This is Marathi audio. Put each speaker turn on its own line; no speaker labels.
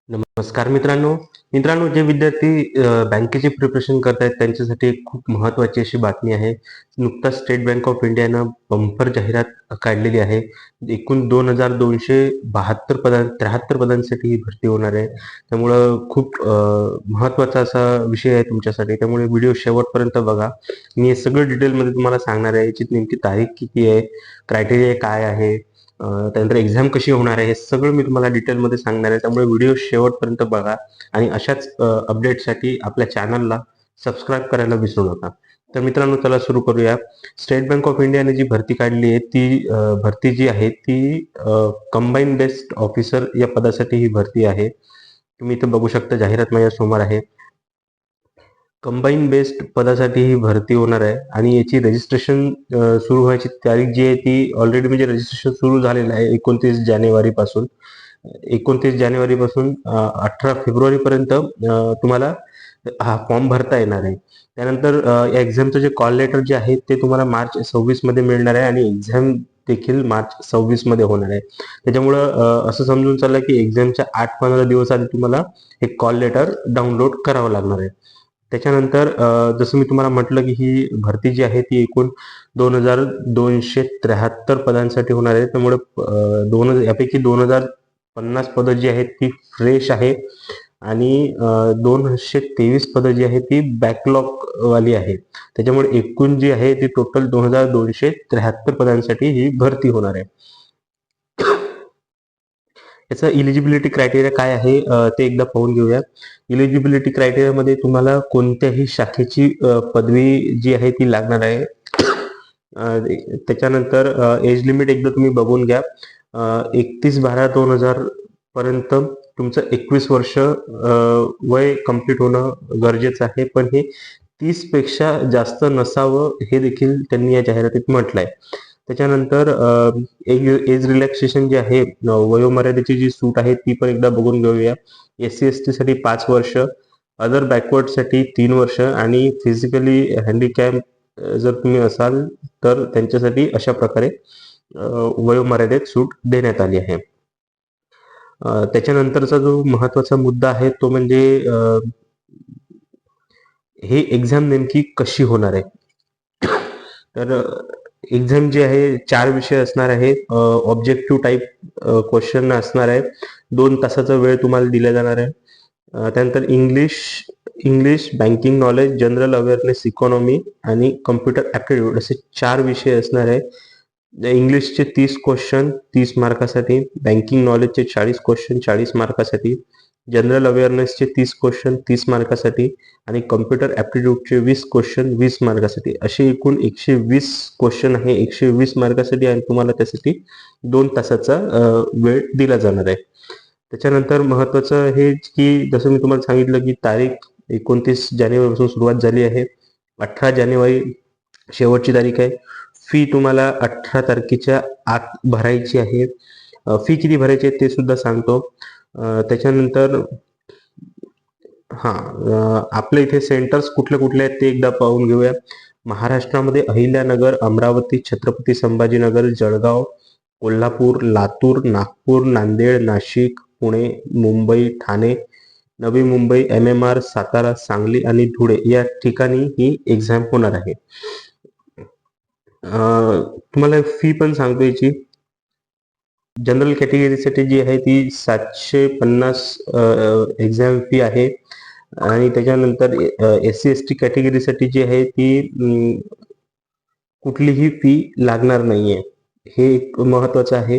नमस्कार मित्रांनो. मित्रांनो, जे विद्यार्थी बँकेची प्रिपरेशन करतायत त्यांच्यासाठी एक खूप महत्त्वाची अशी बातमी आहे. नुकताच स्टेट बँक ऑफ इंडियानं बंपर जाहिरात काढलेली आहे. एकूण 2,272 73 पदांसाठी ही भरती होणार आहे. त्यामुळं खूप महत्त्वाचा असा विषय आहे तुमच्यासाठी. त्यामुळे व्हिडिओ शेवटपर्यंत बघा. मी हे सगळं डिटेलमध्ये तुम्हाला सांगणार आहे. याची नेमकी तारीख किती आहे, क्रायटेरिया काय आहे, त्यानंतर एक्झाम कशी होणार आहे, हे सगळं मी तुम्हाला डिटेलमध्ये सांगणार आहे. त्यामुळे व्हिडिओ शेवटपर्यंत बघा आणि अशाच अपडेटसाठी आपल्या चॅनलला सबस्क्राईब करायला विसरू नका. तर मित्रांनो, चला सुरू करूया. स्टेट बँक ऑफ इंडियाने जी भरती काढली आहे ती भरती जी आहे ती कंबाईन बेस्ड ऑफिसर या पदासाठी ही भरती आहे. तुम्ही इथे बघू शकता, जाहिरात माझ्या समोर आहे. कंबाईन बेस्ड पदासाठी ही भरती होणार आहे आणि याची रजिस्ट्रेशन सुरू व्हायची तारीख जी आहे ती ऑलरेडी म्हणजे रजिस्ट्रेशन सुरू झालेलं आहे 29 जानेवारीपासून. 29 जानेवारीपासून 18 फेब्रुवारीपर्यंत तुम्हाला हा फॉर्म भरता येणार आहे. त्यानंतर या एक्झामचं जे कॉल लेटर जे आहे ते तुम्हाला मार्च 26 मध्ये मिळणार आहे आणि एक्झाम देखील मार्च 26 मध्ये होणार आहे. त्याच्यामुळं असं समजून चाललं की एक्झामच्या 8-15 दिवस आधी तुम्हाला हे कॉल लेटर डाउनलोड करावं लागणार आहे. त्याच्यानंतर जसं मी तुम्हाला म्हटलं की ही भरती जी आहे ती एकूण 2,273 पदांसाठी होणार आहे. त्यामुळे यापैकी 2,050 पदं जी आहेत ती फ्रेश आहे आणि 223 पदं जी आहेत ती बॅकलॉग वाली आहे. त्याच्यामुळे एकूण जी आहे ती टोटल 2,273 पदांसाठी ही भरती होणार आहे. याचा इलिजिबिलिटी क्रायटेरिया काय आहे ते एकदा पाहून घेऊया. इलिजिबिलिटी क्रायटेरियामध्ये तुम्हाला कोणत्याही शाखेची पदवी जी आहे ती लागणार आहे. त्याच्यानंतर एज लिमिट एकदा तुम्ही बघून घ्या. 31/12/2000 पर्यंत तुमचं 21 वर्ष वय कंप्लीट होणं गरजेचं आहे, पण हे 30 पेक्षा जास्त नसावं हे देखील त्यांनी या जाहिरातीत म्हटलंय. त्याच्यानंतर एज रिलॅक्सेशन जे आहे, वयोमर्यादेची जी सूट आहे ती पण एकदा बघून घेऊया. SC/ST साठी 5 वर्ष, अदर बॅकवर्ड साठी 3 वर्ष आणि फिजिकली हँडिकॅप जर तुम्ही असाल तर त्यांच्यासाठी अशा प्रकारे वयोमर्यादेत सूट देण्यात आली आहे. त्याच्यानंतरचा जो महत्वाचा मुद्दा आहे तो म्हणजे हे एक्झाम नेमकी कशी होणार आहे. तर एक्झाम जी आहे 4 विषय असणार आहे. ऑब्जेक्टिव्ह टाईप क्वेश्चन असणार आहे. 2 तासाचा वेळ तुम्हाला दिला जाणार आहे. त्यानंतर English, banking knowledge, general awareness, economy आणि कम्प्युटर ॲप्टिट्यूड असे 4 विषय असणार आहे. इंग्लिशचे 30 क्वेश्चन 30 मार्कासाठी, बँकिंग नॉलेजचे 40 क्वेश्चन 40 मार्कासाठी, जनरल अवेअरनेसचे 30 क्वेश्चन 30 मार्कासाठी आणि कम्प्युटर ॲप्टिट्यूडचे 20 क्वेश्चन 20 मार्कासाठी, असे एकूण 120 क्वेश्चन आहे 120 मार्कासाठी आणि तुम्हाला त्यासाठी 2 तासाचा वेळ दिला जाणार आहे. त्याच्यानंतर महत्वाचं हे की जसं मी तुम्हाला सांगितलं की तारीख 29 जानेवारीपासून सुरुवात झाली आहे. 18 जानेवारी शेवटची तारीख आहे. फी तुम्हाला 18 तारखेच्या आत भरायची आहे. फी किती भरायची आहे ते सुद्धा सांगतो. त्याच्यानंतर आपल्या इथे सेंटर्स कुठले कुठले आहेत ते एकदा पाहून घेऊया. महाराष्ट्रामध्ये अहिल्यानगर, अमरावती, छत्रपती संभाजीनगर, जळगाव, कोल्हापूर, लातूर, नागपूर, नांदेड, नाशिक, पुणे, मुंबई, ठाणे, नवी मुंबई, MMR, सातारा, सांगली आणि धुळे या ठिकाणी ही एक्झाम होणार आहे. तुम्हाला फी पण सांगतो याची. जनरल कॅटेगरीसाठी जी आहे ती 750 एक्झाम फी आहे आणि त्याच्यानंतर SC/ST कॅटेगरीसाठी जी आहे ती कुठलीही फी लागणार नाहीये. हे एक महत्वाचं आहे.